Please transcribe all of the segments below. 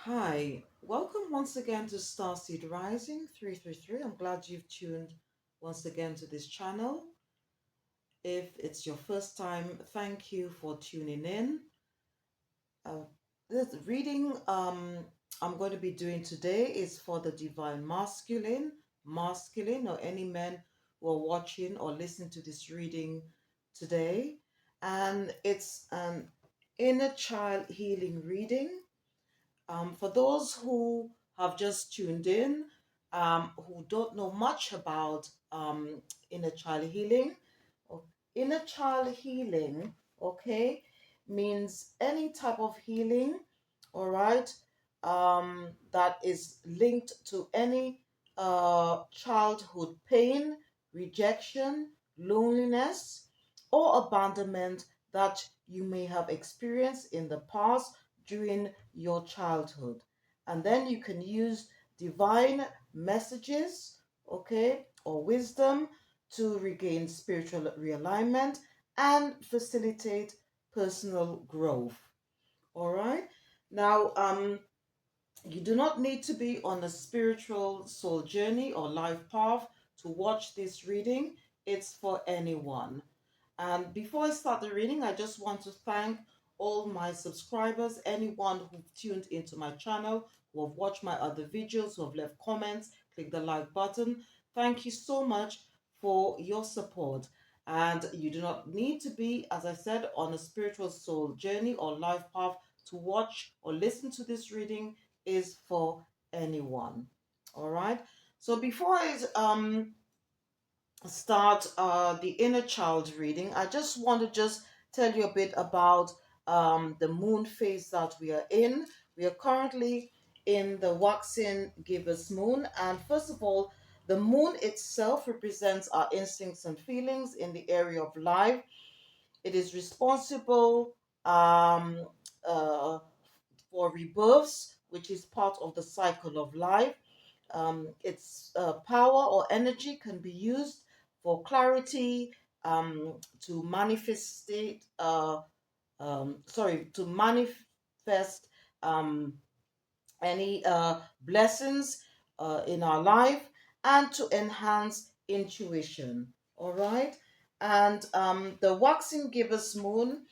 Hi, welcome once again to Starseed Rising 333. I'm glad you've tuned once again to this channel. If it's your first time, thank you for tuning in. Uh, this reading I'm going to be doing today is for the divine masculine, or any men who are watching or listening to this reading today. And it's an inner child healing reading. For those who have just tuned in, who don't know much about inner child healing, or inner child healing, okay, means any type of healing, all right, that is linked to any childhood pain, rejection, loneliness, or abandonment that you may have experienced in the past during your childhood. And then you can use divine messages, okay, or wisdom to regain spiritual realignment and facilitate personal growth. All right. Now, you do not need to be on a spiritual soul journey or life path to watch this reading. It's for anyone. And before I start the reading, I just want to thank all my subscribers, anyone who've tuned into my channel, who have watched my other videos, who have left comments, click the like button. Thank you so much for your support. And you do not need to be, as I said, on a spiritual soul journey or life path to watch or listen to this reading. Is for anyone. All right. So before I start the inner child reading, I just want to just tell you a bit about the moon phase that we are in. We are currently in the waxing gibbous moon. And first of all, the moon itself represents our instincts and feelings in the area of life. It is responsible uh, for rebirths, which is part of the cycle of life. Its power or energy can be used for clarity, to manifestate, to manifest um, any blessings in our life and to enhance intuition. All right. And the waxing gibbous moon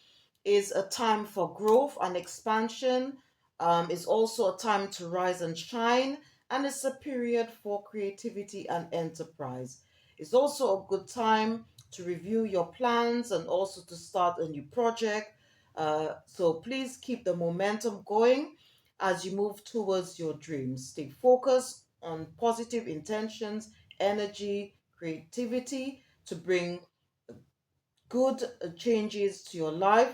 is a time for growth and expansion. It's also a time to rise and shine, and it's a period for creativity and enterprise. It's also a good time to review your plans and also to start a new project. So please keep the momentum going as you move towards your dreams. Stay focused on positive intentions, energy, creativity to bring good changes to your life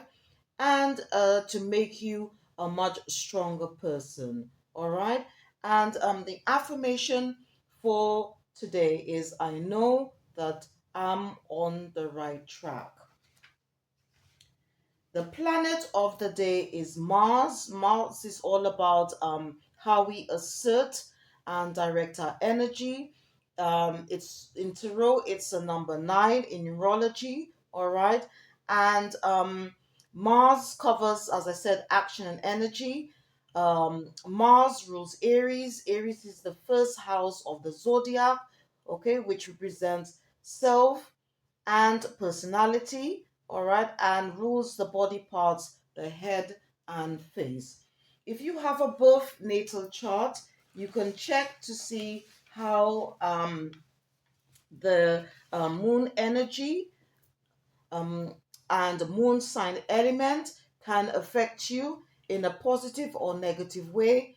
and to make you a much stronger person. All right. And the affirmation for today is I know that I'm on the right track. The planet of the day is Mars. Mars is all about how we assert and direct our energy. It's in tarot, it's a number 9 in numerology. All right. And Mars covers, as I said, action and energy. Mars rules Aries. Aries is the first house of the zodiac, okay, which represents self and personality, all right, and rules the body parts, the head and face. If you have a birth natal chart, you can check to see how the moon energy um, and moon sign element can affect you in a positive or negative way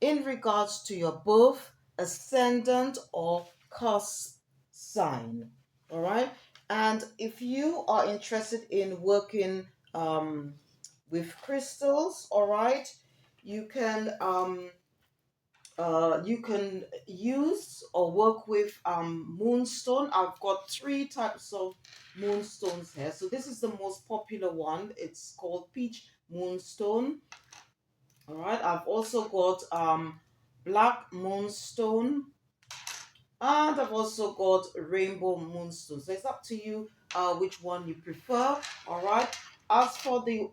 in regards to your birth, ascendant, or cusp sign. All right. And if you are interested in working with crystals, all right, you can use or work with moonstone. I've got three types of moonstones here. So this is the most popular one. It's called Peach Moonstone. All right. I've also got Black Moonstone, and I've also got Rainbow Moonstone. So it's up to you which one you prefer. All right. As for the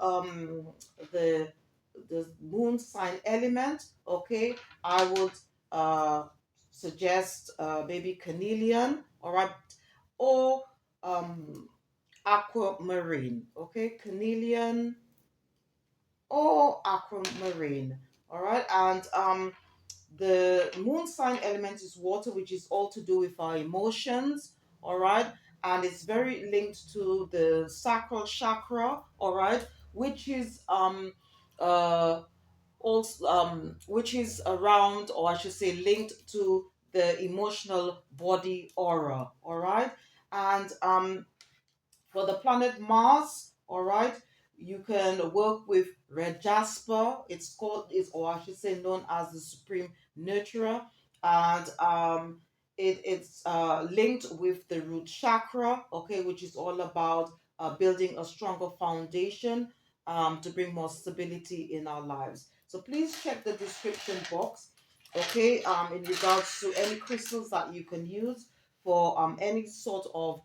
the moon sign element, okay, I would uh, suggest maybe Carnelian, all right, or um, Aquamarine, okay, Carnelian or Aquamarine, all right, and the moon sign element is water, which is all to do with our emotions, all right, and it's very linked to the sacral chakra, all right, which is uh also which is around, or I should say linked to the emotional body aura, all right, and for the planet Mars, all right, you can work with red jasper. It's called is, or I should say, known as the supreme nurturer, and it's linked with the root chakra, okay, which is all about building a stronger foundation to bring more stability in our lives. So please check the description box, okay, in regards to any crystals that you can use for any sort of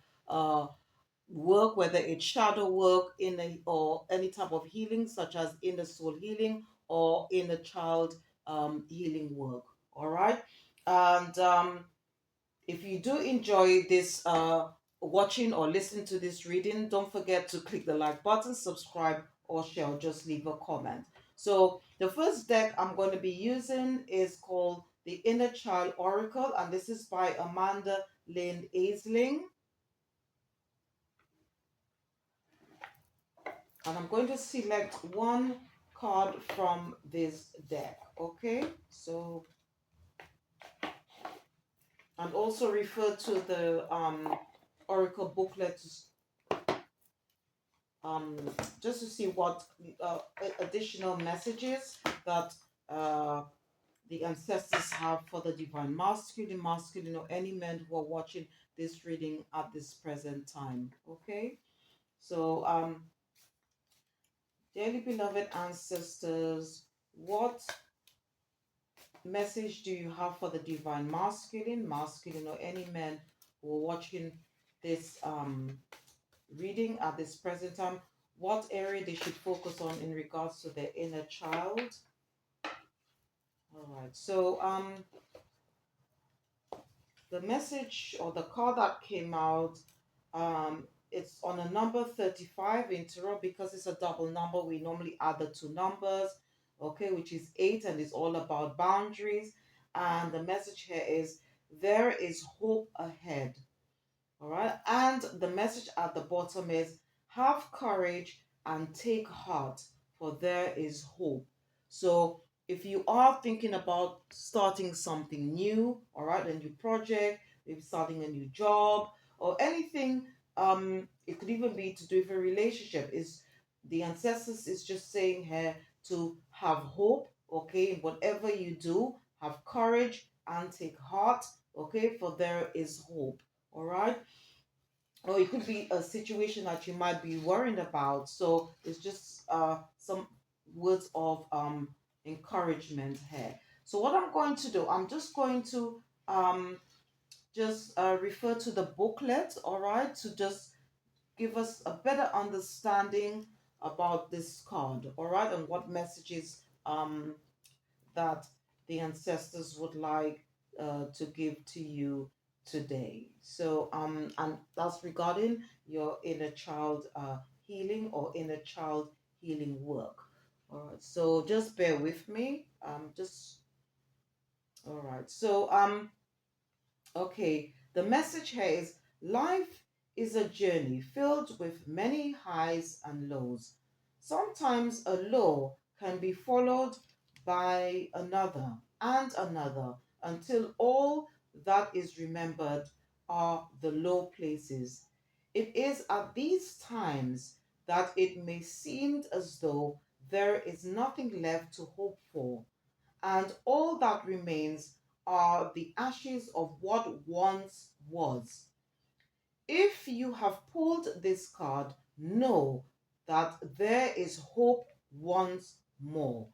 work, whether it's shadow work in a, or any type of healing, such as inner soul healing or inner child healing work. All right, and if you do enjoy this watching or listening to this reading, don't forget to click the like button, subscribe, or share, or just leave a comment. So the first deck I'm going to be using is called the Inner Child Oracle, and this is by Amanda Lynn Aisling. And I'm going to select one card from this deck, okay? So, and also refer to the Oracle booklet, um, just to see what additional messages that uh, the ancestors have for the divine masculine, or any men who are watching this reading at this present time, okay? So, dearly beloved ancestors, what message do you have for the divine masculine, or any men who are watching this reading at this present time? What area they should focus on in regards to their inner child? All right. So the message or the card that came out, it's on a number 35 in tarot. Because it's a double number, we normally add the two numbers, okay, which is 8, and it's all about boundaries. And the message here is there is hope ahead. All right, and the message at the bottom is have courage and take heart, for there is hope. So if you are thinking about starting something new, all right, a new project, maybe starting a new job or anything, it could even be to do with a relationship, is the ancestors is just saying here to have hope, okay, in whatever you do, have courage and take heart, okay, for there is hope. All right, or it could be a situation that you might be worried about. So it's just some words of encouragement here. So what I'm going to do, I'm just going to just refer to the booklet, all right, to just give us a better understanding about this card, all right, and what messages that the ancestors would like to give to you today. So, and that's regarding your inner child healing or inner child healing work. All right. So just bear with me. Just all right. So, okay. The message here is life is a journey filled with many highs and lows. Sometimes a low can be followed by another and another until all that is remembered are the low places. It is at these times that it may seem as though there is nothing left to hope for, and all that remains are the ashes of what once was. If you have pulled this card, know that there is hope once more.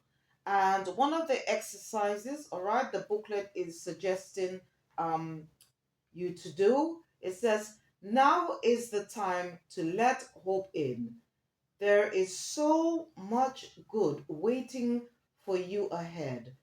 And one of the exercises, all right, the booklet is suggesting um, you to do, it says, now is the time to let hope in. There is so much good waiting for you ahead.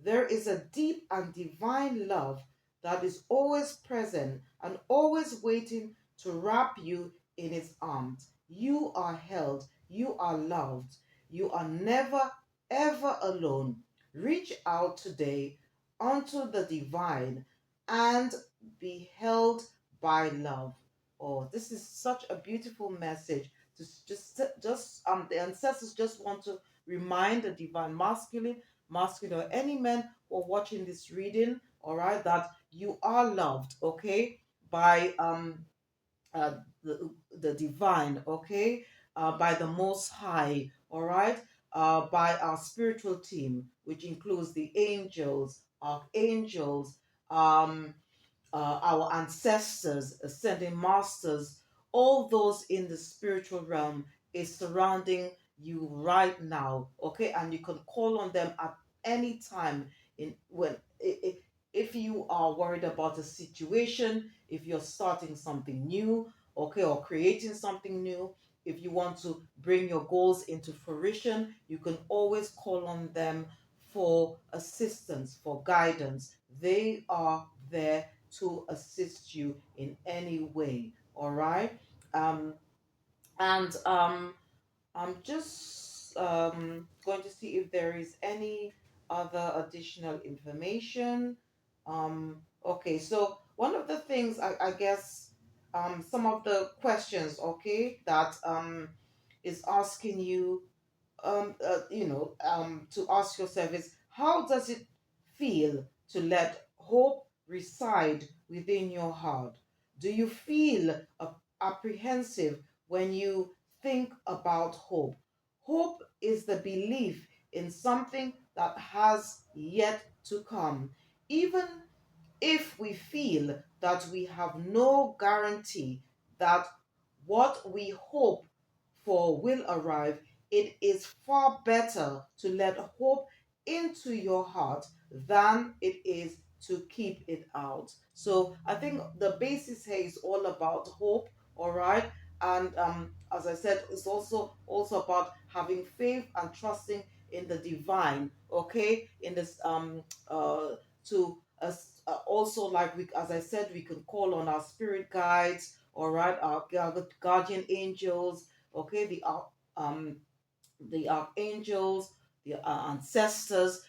There is a deep and divine love that is always present and always waiting to wrap you in its arms. You are held, you are loved, you are never ever alone. Reach out today unto the divine and be held by love. Oh, this is such a beautiful message. The ancestors just want to remind the divine masculine, or any men who are watching this reading, all right, that you are loved, okay, by uh, the, the divine, okay, by the Most High, all right, by our spiritual team, which includes the angels, archangels, um, our ancestors, ascending masters, all those in the spiritual realm is surrounding you right now. Okay, and you can call on them at any time. In when if you are worried about a situation, if you're starting something new, okay, or creating something new, if you want to bring your goals into fruition, you can always call on them for assistance, for guidance. They are there to assist you in any way. All right. Um, and I'm just going to see if there is any other additional information. Okay, so one of the things I guess some of the questions, okay, that is asking you to ask yourself is how does it feel to let hope reside within your heart? Do you feel apprehensive when you think about hope? Hope is the belief in something that has yet to come. Even if we feel that we have no guarantee that what we hope for will arrive, it is far better to let hope into your heart than it is to keep it out. So I think the basis here is all about hope, all right? And as I said, it's also about having faith and trusting in the divine, okay? In this to also, like we, as I said, we can call on our spirit guides, all right, our guardian angels, okay, um the archangels, the ancestors.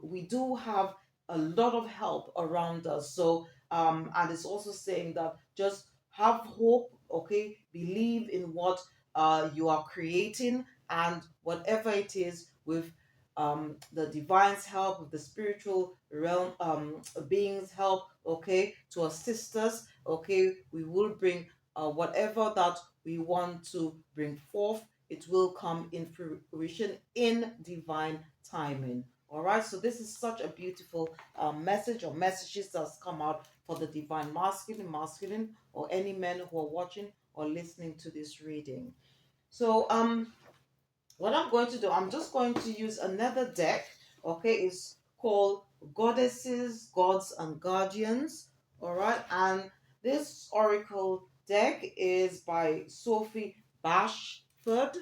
We do have a lot of help around us. So, and it's also saying that just have hope, okay? Believe in what you are creating, and whatever it is, with the divine's help, with the spiritual realm beings' help, okay, to assist us, okay, we will bring whatever that we want to bring forth, it will come in fruition in divine timing. All right, so this is such a beautiful message or messages that's come out for the divine masculine, or any men who are watching or listening to this reading. So, what I'm going to do, I'm just going to use another deck. Okay, it's called Goddesses, Gods, and Guardians. All right, and this oracle deck is by Sophie Bashford.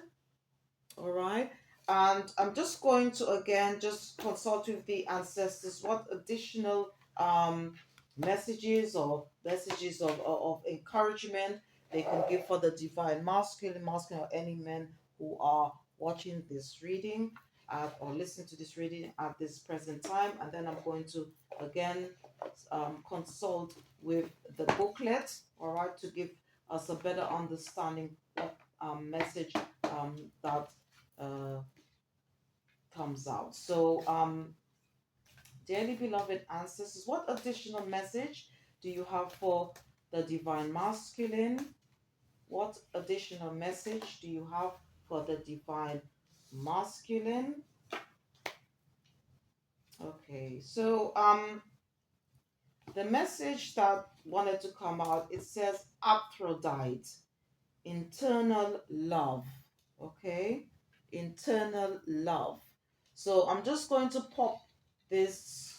All right. And I'm just going to again just consult with the ancestors what additional messages of encouragement they can give for the divine masculine, or any men who are watching this reading or listening to this reading at this present time. And then I'm going to again consult with the booklet, all right, to give us a better understanding what message that uh, comes out. So, dearly beloved ancestors, what additional message do you have for the divine masculine? What additional message do you have for the divine masculine? Okay, so the message that wanted to come out, it says Aphrodite, internal love. Okay, internal love. So I'm just going to pop this.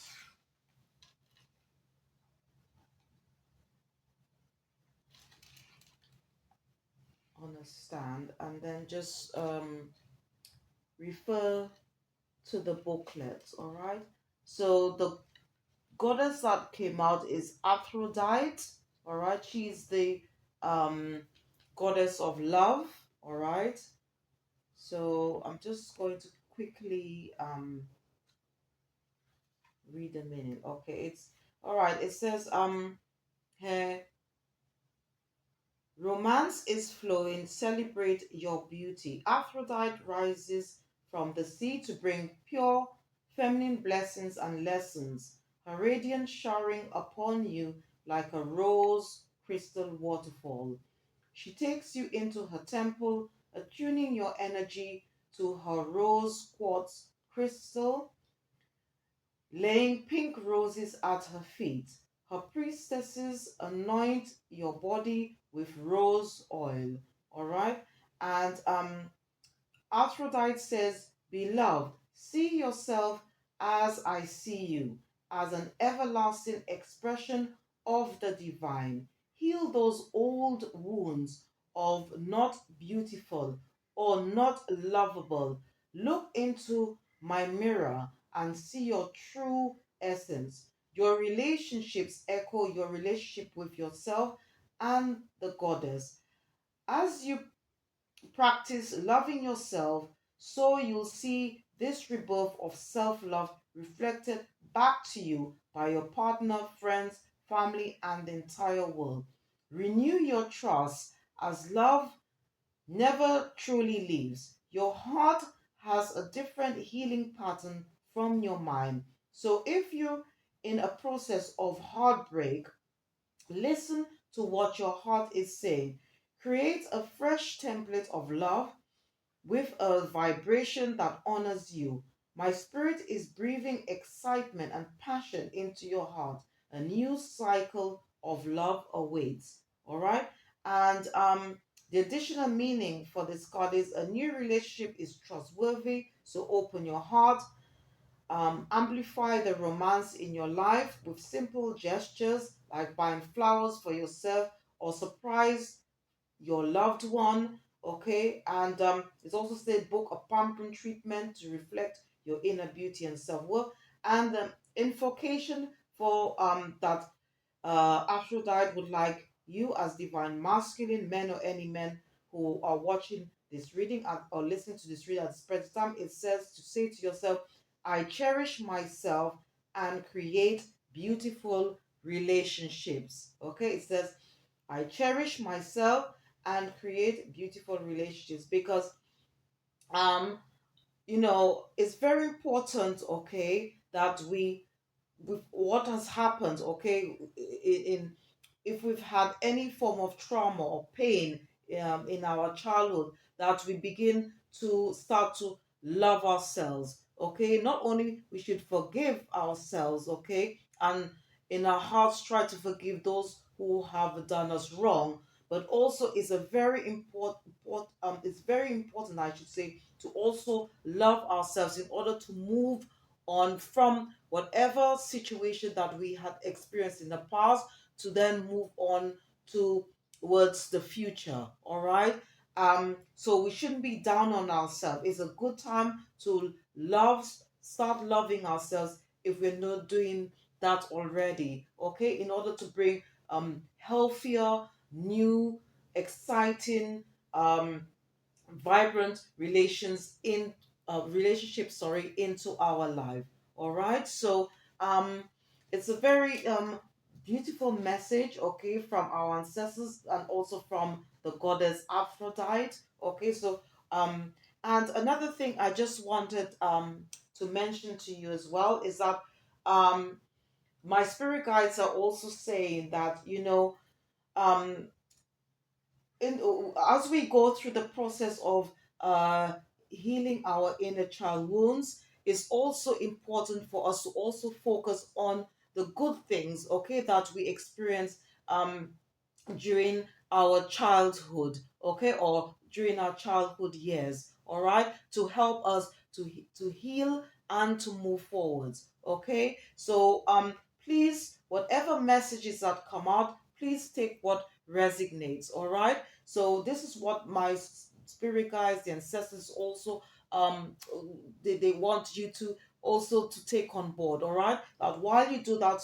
understand, and then just refer to the booklet. All right. So the goddess that came out is Aphrodite. All right. She's the um, goddess of love. All right. So I'm just going to quickly read a minute. Okay. It's all right. It says her romance is flowing. Celebrate your beauty. Aphrodite rises from the sea to bring pure feminine blessings and lessons. Her radiance showering upon you like a rose crystal waterfall. She takes you into her temple, attuning your energy to her rose quartz crystal, laying pink roses at her feet. Her priestesses anoint your body with rose oil. All right. And Aphrodite says, Beloved, see yourself as I see you, as an everlasting expression of the divine. Heal those old wounds of not beautiful or not lovable. Look into my mirror and see your true essence. Your relationships echo your relationship with yourself and the goddess. As you practice loving yourself, so you'll see this rebirth of self love reflected back to you by your partner, friends, family, and the entire world. Renew your trust as love never truly leaves. Your heart has a different healing pattern from your mind. So if you're in a process of heartbreak, listen to what your heart is saying. Create a fresh template of love with a vibration that honors you. My spirit is breathing excitement and passion into your heart. A new cycle of love awaits. All right. And the additional meaning for this card is a new relationship is trustworthy. So open your heart. Amplify the romance in your life with simple gestures like buying flowers for yourself or surprise your loved one. Okay. And it's also said book a pampering treatment to reflect your inner beauty and self-worth. And invocation for that Aphrodite would like you as divine masculine men or any men who are watching this reading or listening to this reading at the present time. It says to say to yourself, I cherish myself and create beautiful relationships. Okay, it says I cherish myself and create beautiful relationships because um it's very important, okay, that we with what has happened, okay, in if we've had any form of trauma or pain in our childhood, that we begin to start to love ourselves, okay. Not only we should forgive ourselves, okay, and in our hearts try to forgive those who have done us wrong, but also it's a very it's very important, I should say, to also love ourselves in order to move on from whatever situation that we had experienced in the past to then move on towards the future. All right. So we shouldn't be down on ourselves. It's a good time to start loving ourselves if we're not doing that already. Okay, in order to bring healthier, new, exciting, vibrant relationships, sorry, into our life. All right. So um it's a very beautiful message, okay, from our ancestors and also from the goddess Aphrodite. Okay. So and another thing I just wanted to mention to you as well is that um my spirit guides are also saying that um in as we go through the process of uh, healing our inner child wounds, it's also important for us to also focus on the good things, okay, that we experience um, during our childhood, okay, or during our childhood years, all right, to help us to heal and to move forwards, okay. So please, whatever messages that come out, please take what resonates. All right. So this is what my spirit guides, the ancestors also um they want you to also to take on board. All right. That while you do that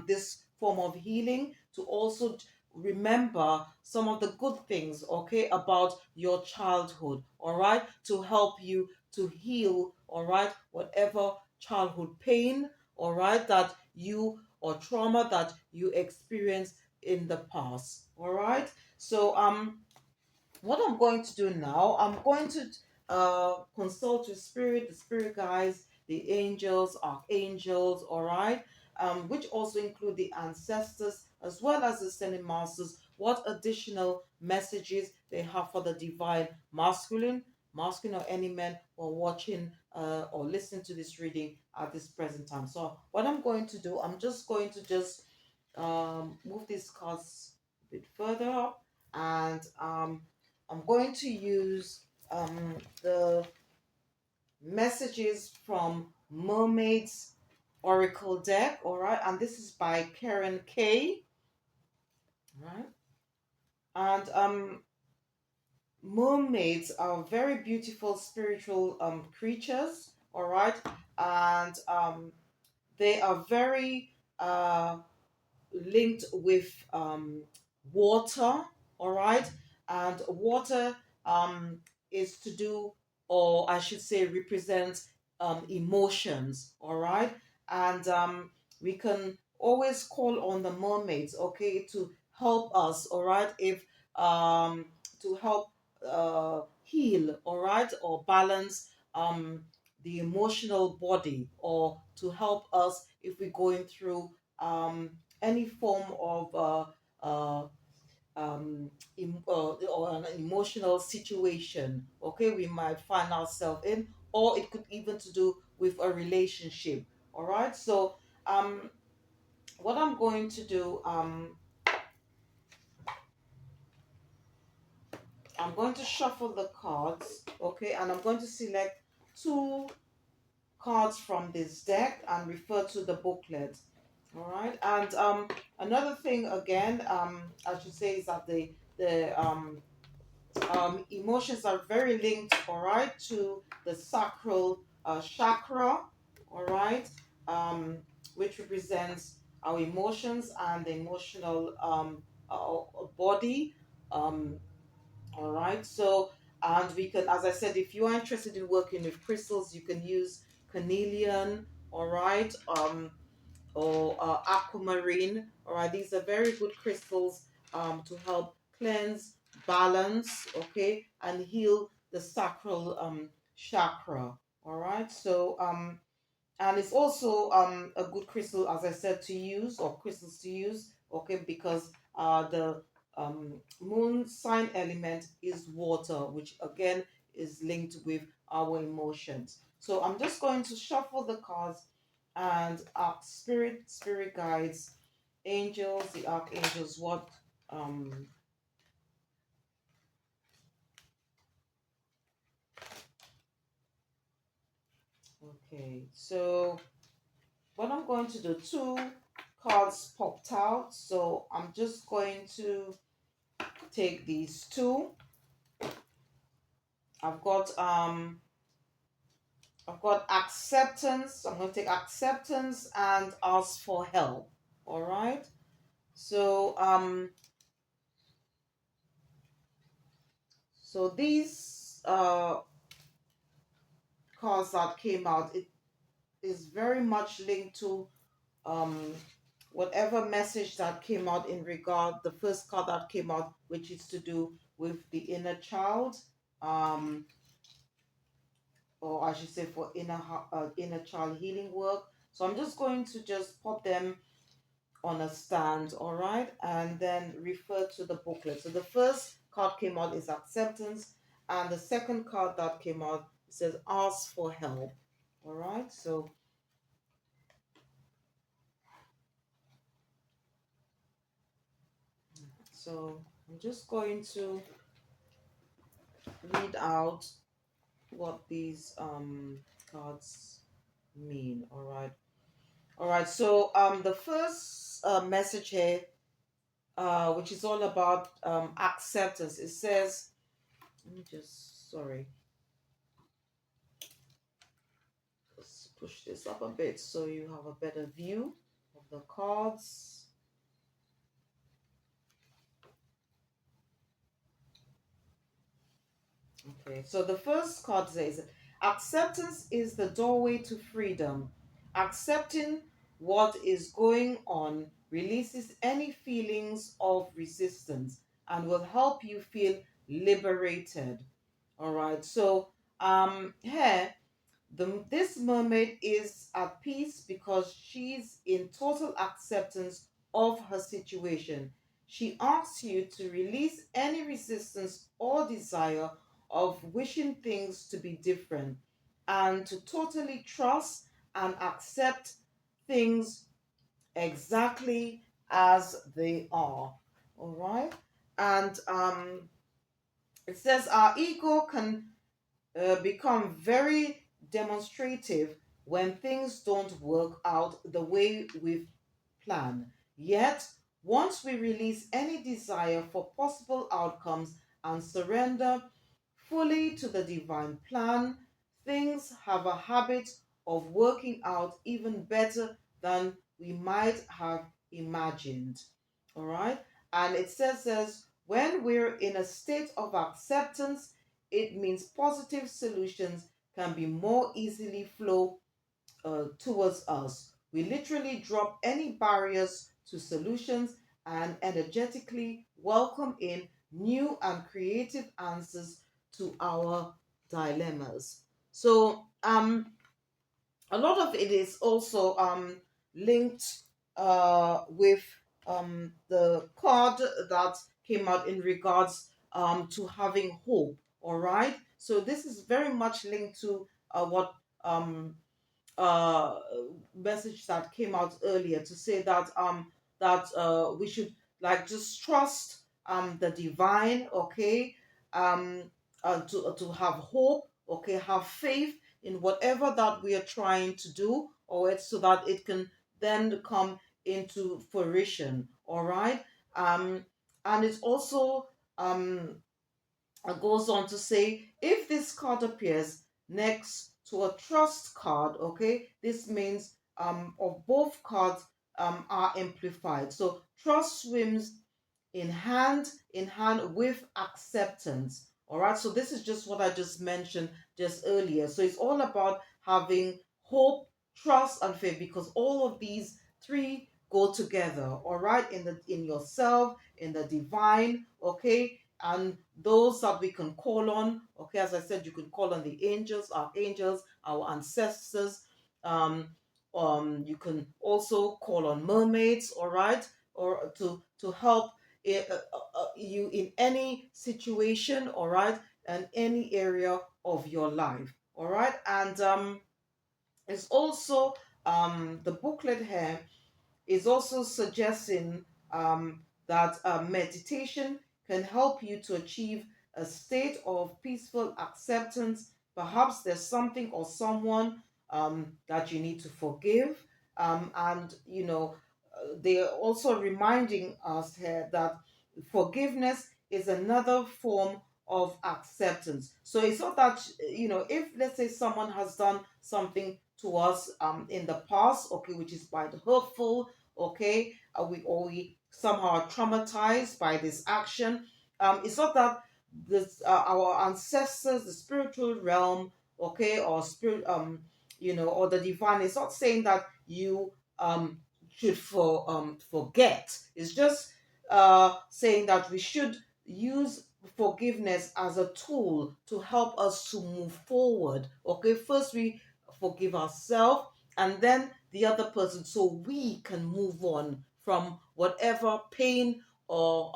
this form of healing, to also remember some of the good things, okay, about your childhood, all right, to help you to heal, all right, whatever childhood pain, all right, that you or trauma that you experienced in the past. All right. So what I'm going to do now, I'm going to consult with spirit, the spirit guides, the angels, archangels, all right, which also include the ancestors as well as the ascended masters, what additional messages they have for the divine masculine or any men who are watching or listening to this reading at this present time. So what I'm going to do, I'm just going to just move these cards a bit further up, and I'm going to use the messages from Mermaid's Oracle deck, all right, and this is by Karen K, right? And mermaids are very beautiful spiritual creatures, all right, and they are very linked with water, all right, and water is to do, or I should say represents emotions, all right, and we can always call on the mermaids, okay, to help us, all right, if to help heal, all right, or balance the emotional body, or to help us if we're going through any form of or an emotional situation, okay, we might find ourselves in, or it could even to do with a relationship. All right. So um what I'm going to do, I'm going to shuffle the cards, okay, and I'm going to select two cards from this deck and refer to the booklet. All right. And another thing again, I should say, is that the emotions are very linked, all right, to the sacral chakra, all right, which represents our emotions and the emotional body. Um, all right. So, and we can, as I said, if you are interested in working with crystals, you can use Carnelian, all right, or Aquamarine. All right. These are very good crystals to help cleanse, balance, okay, and heal the sacral chakra. All right. So, and it's also a good crystal, as I said, to use, or crystals to use, okay, because the moon sign element is water, which again is linked with our emotions. So I'm just going to shuffle the cards and ask spirit guides, angels, the archangels, what um okay, so what I'm going to do, two cards popped out, so I'm just going to take these two. I've got um I've got acceptance. I'm going to take acceptance and ask for help. All right. So so these cards that came out, it is very much linked to um whatever message that came out in regard, the first card that came out, which is to do with the inner child, um or I should say for inner child healing work. So I'm just going to just pop them on a stand, all right, and then refer to the booklet. So the first card came out is acceptance, and the second card that came out says ask for help. All right. So I'm just going to read out what these cards mean. All right. All right. So the first message here which is all about acceptance. It says, let me just, sorry, let's push this up a bit so you have a better view of the cards. Okay, so the first card says, acceptance is the doorway to freedom. Accepting what is going on releases any feelings of resistance and will help you feel liberated. All right, so here this mermaid is at peace because she's in total acceptance of her situation. She asks you to release any resistance or desire of wishing things to be different and to totally trust and accept things exactly as they are. All right. And it says our ego can become very demonstrative when things don't work out the way we've planned. Yet, once we release any desire for possible outcomes and surrender fully to the divine plan, things have a habit of working out even better than we might have imagined. All right? And it says when we're in a state of acceptance, it means positive solutions can be more easily flow towards us. We literally drop any barriers to solutions and energetically welcome in new and creative answers to our dilemmas. So, a lot of it is also linked with the card that came out in regards to having hope. All right, so this is very much linked to what uh message that came out earlier, to say that we should like just trust the divine, okay, um to have hope, okay, have faith in whatever that we are trying to do, or it's so that it can then come into fruition. All right. And it's also goes on to say, if this card appears next to a trust card, okay, this means of both cards are amplified. So trust swims in hand with acceptance. All right, so this is just what I just mentioned just earlier. So it's all about having hope, trust, and faith, because all of these three go together. All right, in yourself, in the divine, okay, and those that we can call on. Okay, as I said, you can call on the angels, our ancestors. Um, you can also call on mermaids. All right, or to help you in any situation, all right, and any area of your life, all right. And it's also the booklet here is also suggesting that meditation can help you to achieve a state of peaceful acceptance. Perhaps there's something or someone that you need to forgive. And, they're also reminding us here that forgiveness is another form of acceptance. So it's not that, if let's say someone has done something to us in the past, okay, which is quite hurtful, okay, we somehow are traumatized by this action. It's not that this our ancestors, the spiritual realm, okay, or spirit, or the divine, is not saying that you should forget. It's just saying that we should use forgiveness as a tool to help us to move forward. Okay, first we forgive ourselves and then the other person, so we can move on from whatever pain or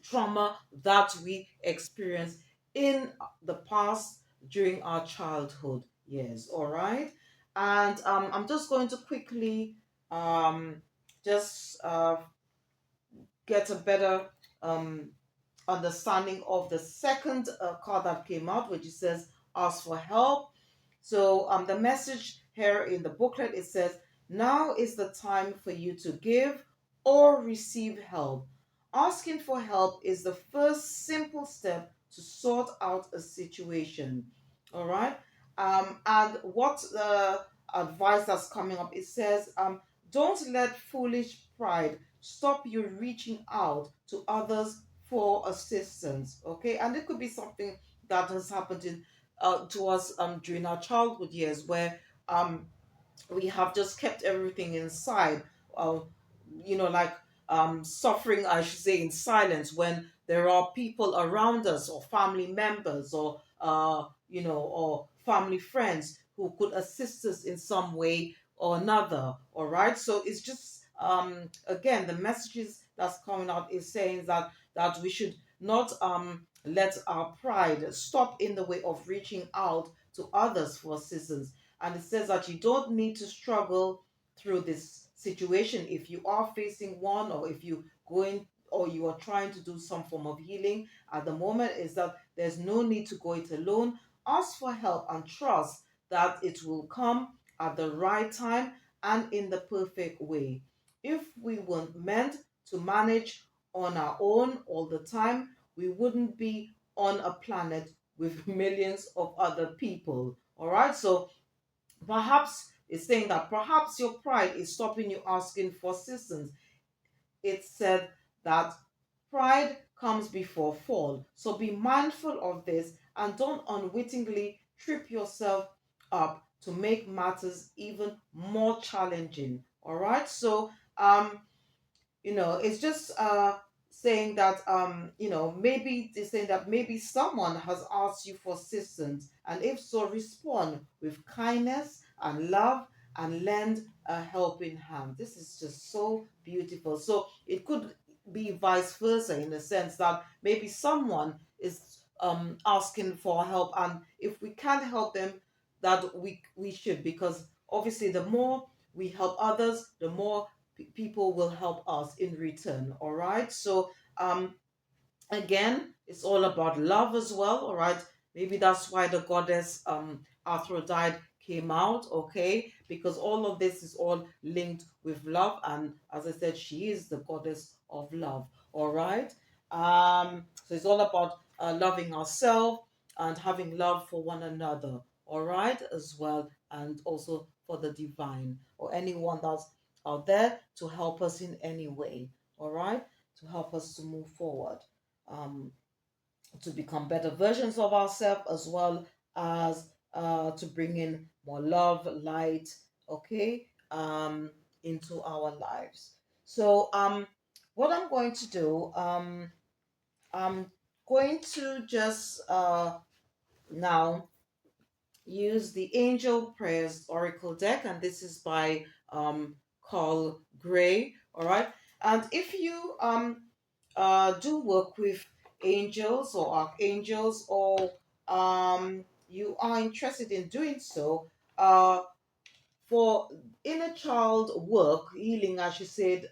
trauma that we experienced in the past during our childhood years. All right. And I'm just going to quickly um, just get a better um, understanding of the second card that came out, which it says ask for help. So the message here in the booklet, it says, now is the time for you to give or receive help. Asking for help is the first simple step to sort out a situation. All right. And what the advice that's coming up, it says, don't let foolish pride stop you reaching out to others for assistance. Okay, and it could be something that has happened to us during our childhood years, where um we have just kept everything inside, uh, like suffering, I should say, in silence, when there are people around us, or family members, or or family friends who could assist us in some way or another. All right, so it's just again, the messages that's coming out is saying that we should not let our pride stop in the way of reaching out to others for assistance. And it says that you don't need to struggle through this situation if you are facing one, or if you going or you are trying to do some form of healing at the moment. Is that there's no need to go it alone. Ask for help and trust that it will come at the right time and in the perfect way. If we weren't meant to manage on our own all the time, we wouldn't be on a planet with millions of other people. All right, so perhaps it's saying that perhaps your pride is stopping you asking for assistance. It said that pride comes before fall. So be mindful of this and don't unwittingly trip yourself up to make matters even more challenging. All right. So it's just saying that maybe they're saying that maybe someone has asked you for assistance, and if so, respond with kindness and love and lend a helping hand. This is just so beautiful. So it could be vice versa, in the sense that maybe someone is asking for help, and if we can't help them, that we should, because obviously the more we help others, the more people will help us in return. All right, so again, it's all about love as well. All right, maybe that's why the goddess Aphrodite came out. Okay, because all of this is all linked with love, and as I said, she is the goddess of love. All right, so it's all about loving ourselves and having love for one another. All right, as well, and also for the divine, or anyone that's out there to help us in any way. All right, to help us to move forward, um, to become better versions of ourselves, as well as to bring in more love, light, okay, into our lives. So, what I'm going to do, I'm going to just now use the Angel Prayers Oracle deck, and this is by Carl Gray. All right, and if you do work with angels or archangels, or you are interested in doing so, for inner child work healing, as you said,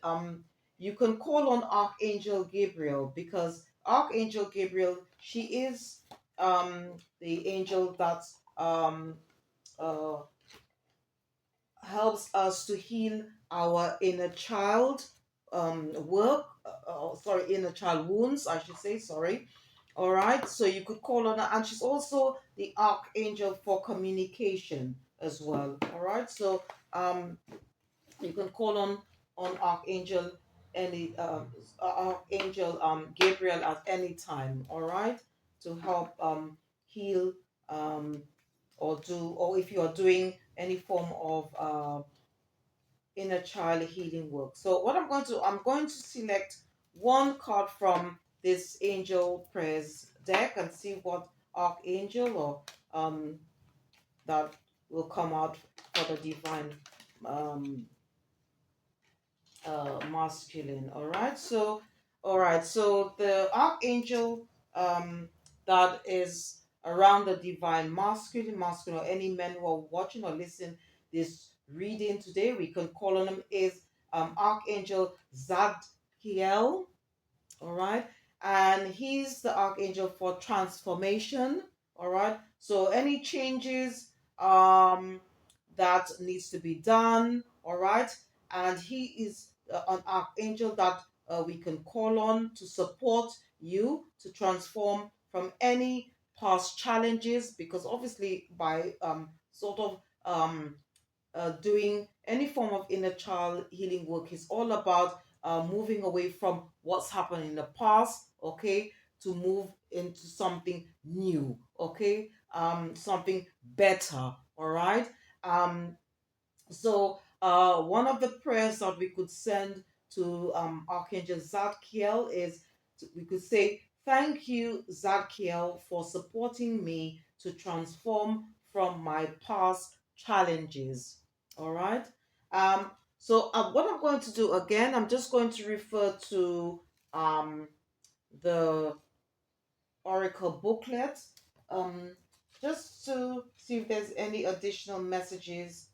you can call on Archangel Gabriel, because Archangel Gabriel, she is the angel that um, uh, helps us to heal our inner child work. Sorry, inner child wounds, I should say. Sorry. All right. So you could call on her, and she's also the archangel for communication as well. All right. So um, you can call on archangel any archangel Gabriel at any time. All right, to help heal, um, or do, or if you are doing any form of inner child healing work. So what I'm going to select one card from this angel prayers deck and see what archangel or that will come out for the divine um masculine. All right, so the archangel that is around the divine masculine, or any men who are watching or listening this reading today, we can call on him, is Archangel Zadkiel. All right, and he's the archangel for transformation. All right, so any changes that needs to be done. All right, and he is an archangel that we can call on to support you to transform from any past challenges, because obviously by sort of doing any form of inner child healing work is all about moving away from what's happened in the past, okay, to move into something new, okay, something better, all right. One of the prayers that we could send to Archangel Zadkiel is we could say, "Thank you, Zadkiel, for supporting me to transform from my past challenges." All right. What I'm going to do again, I'm just going to refer to um, the Oracle booklet, um, just to see if there's any additional messages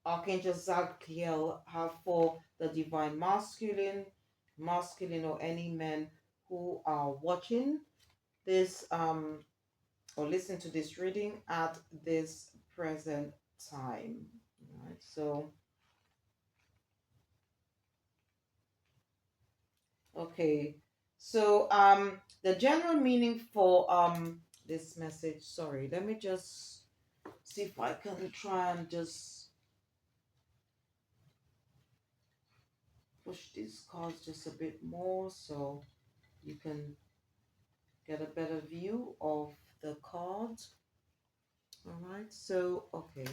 Archangel Zadkiel have for the divine masculine or any men who are watching this or listen to this reading at this present time. All right, so okay, so the general meaning for this message. Sorry, let me just see if I can try and just push these cards just a bit more so you can get a better view of the card. All right, so okay.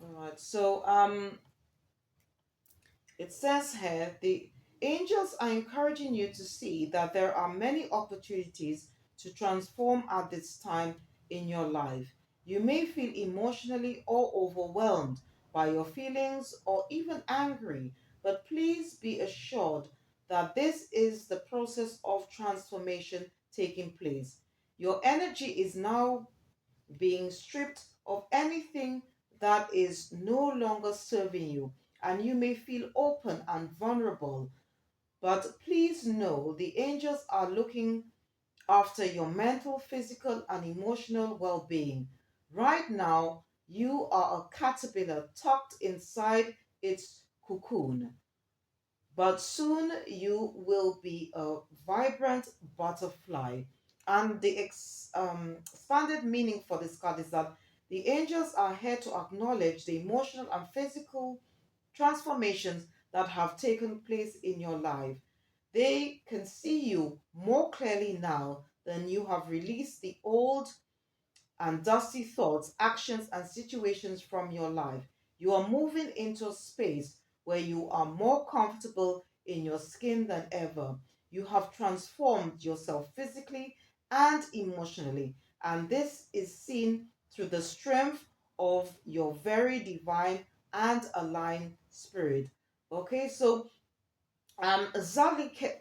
All right, so it says here the angels are encouraging you to see that there are many opportunities to transform at this time in your life. You may feel emotionally or overwhelmed by your feelings or even angry, but please be assured that this is the process of transformation taking place. Your energy is now being stripped of anything that is no longer serving you, and you may feel open and vulnerable. But please know the angels are looking after your mental, physical, and emotional well being. Right now, you are a caterpillar tucked inside its cocoon, but soon you will be a vibrant butterfly. And the expanded meaning for this card is that the angels are here to acknowledge the emotional and physical transformations that have taken place in your life. They can see you more clearly now than you have released the old and dusty thoughts, actions, and situations from your life. You are moving into a space where you are more comfortable in your skin than ever. You have transformed yourself physically and emotionally, and this is seen through the strength of your very divine and aligned spirit. Okay, so Zadkiel,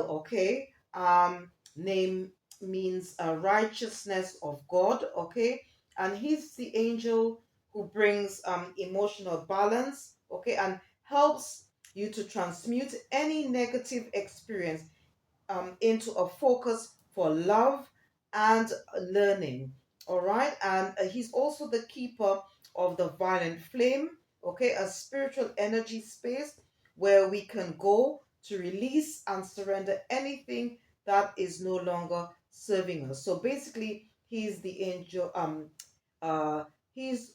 okay, name means righteousness of God, okay, and he's the angel who brings emotional balance, okay, and helps you to transmute any negative experience into a focus for love and learning. All right. And he's also the keeper of the violent flame. Okay. A spiritual energy space where we can go to release and surrender anything that is no longer serving us. So basically, he's the angel. He's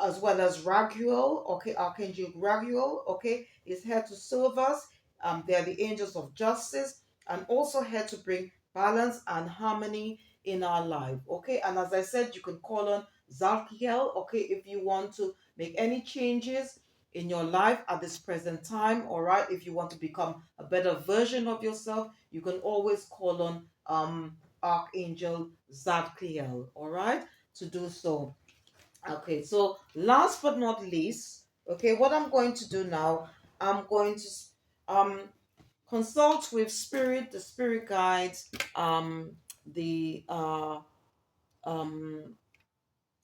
as well as Raguel, okay, Archangel Raguel, okay, is here to serve us. They are the angels of justice and also here to bring balance and harmony in our life. Okay, and as I said, you can call on Zadkiel, okay, if you want to make any changes in your life at this present time. All right, if you want to become a better version of yourself, you can always call on Archangel Zadkiel, all right, to do so. Okay, so last but not least, okay, what I'm going to do now, I'm going to um consult with spirit, the spirit guides, the um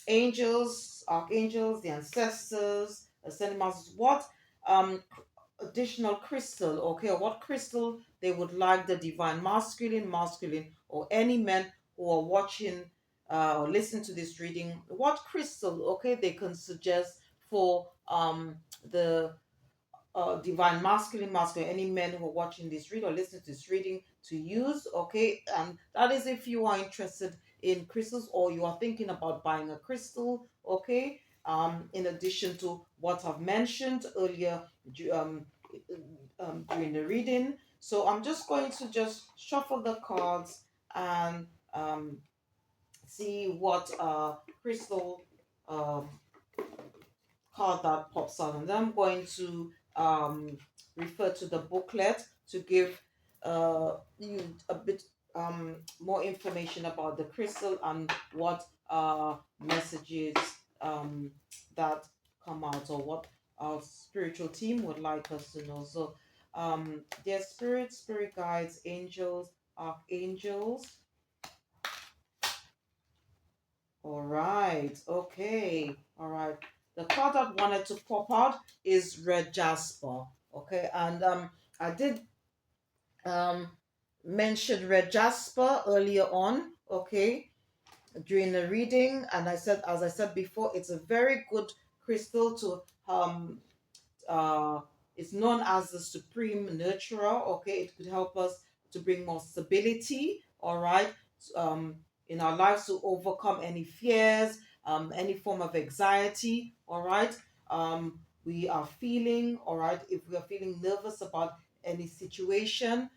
angels, archangels, the ancestors, ascended masters, what additional crystal, okay, or what crystal they would like the divine masculine, or any men who are watching or listen to this reading, what crystal, okay, they can suggest for the divine masculine, any men who are watching this read or listening to this reading to use, okay? And that is if you are interested in crystals or you are thinking about buying a crystal, okay? In addition to what I've mentioned earlier during the reading. So I'm just going to just shuffle the cards and see what crystal um, card that pops out, and then I'm going to refer to the booklet to give you a bit more information about the crystal and what messages um, that come out, or what our spiritual team would like us to know. So, their spirit guides, angels, archangels. All right. Okay. All right. The card that wanted to pop out is red jasper. Okay, and I did um mention red jasper earlier on. Okay, during the reading, and I said, as I said before, it's a very good crystal to uh, it's known as the supreme nurturer. Okay, it could help us to bring more stability. All right, um, in our lives to overcome any fears, any form of anxiety. All right, we are feeling. All right, if we are feeling nervous about any situation,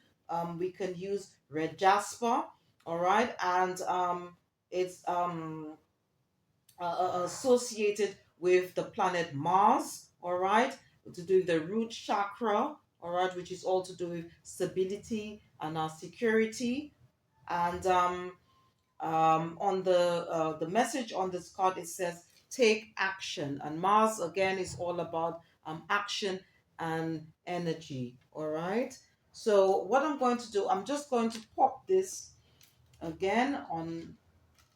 we can use red jasper. All right, and it's associated with the planet Mars, all right, to do the root chakra, all right, which is all to do with stability and our security. And on the message on this card, it says take action, and Mars again is all about action and energy, all right. So what I'm going to do, I'm just going to pop this again on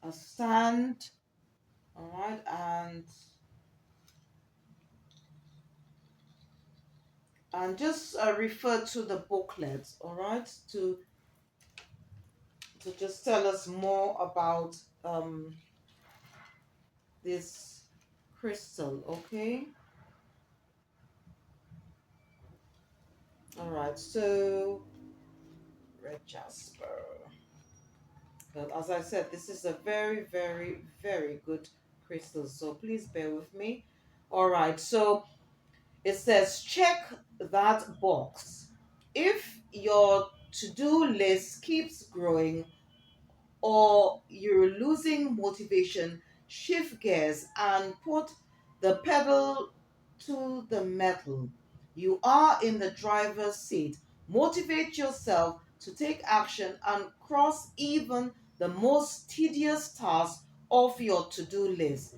a stand, all right, and just refer to the booklet, all right, to just tell us more about um, this crystal, okay? All right, so red jasper. But as I said, this is a very, very, very good crystal, so please bear with me. All right, so it says check that box. If your to-do list keeps growing or you're losing motivation, shift gears and put the pedal to the metal. You are in the driver's seat. Motivate yourself to take action and cross even the most tedious task off your to do list.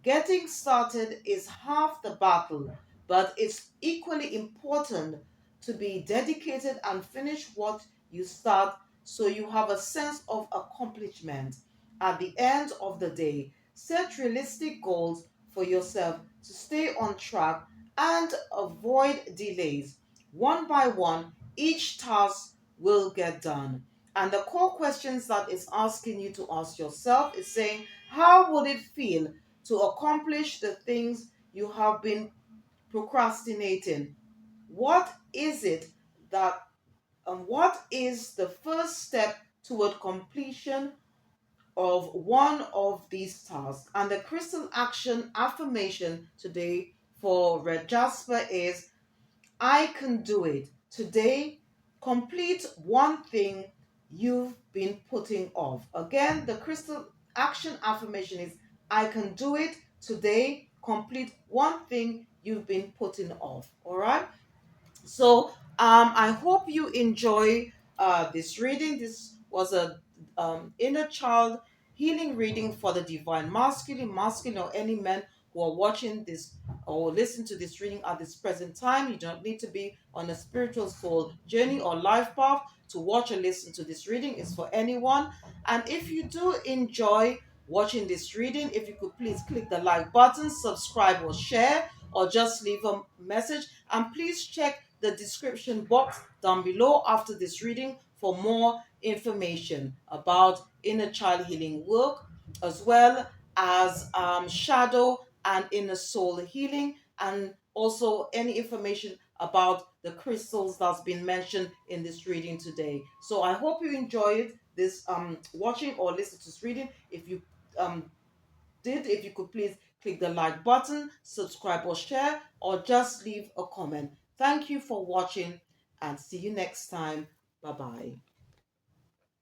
Getting started is half the battle, but it's equally important to be dedicated and finish what you start so you have a sense of accomplishment at the end of the day. Set realistic goals for yourself to stay on track and avoid delays. One by one, each task will get done. And the core questions that it's asking you to ask yourself is saying, how would it feel to accomplish the things you have been procrastinating? What is it that what is the first step toward completion of one of these tasks? And the crystal action affirmation today for red jasper is I can do it. Today, complete one thing you've been putting off. Again, the crystal action affirmation is I can do it. Today, complete one thing you've been putting off. All right. So I hope you enjoy this reading. This was a inner child healing reading for the divine masculine, or any men who are watching this or listen to this reading at this present time. You don't need to be on a spiritual soul journey or life path to watch or listen to this reading. It's for anyone. And if you do enjoy watching this reading, if you could please click the like button, subscribe or share, or just leave a message. And please check the description box down below after this reading for more information about inner child healing work, as well as shadow and inner soul healing, and also any information about the crystals that's been mentioned in this reading today. So I hope you enjoyed this watching or listening to this reading. If you um if you could please click the like button, subscribe or share, or just leave a comment. Thank you for watching and see you next time. Bye bye.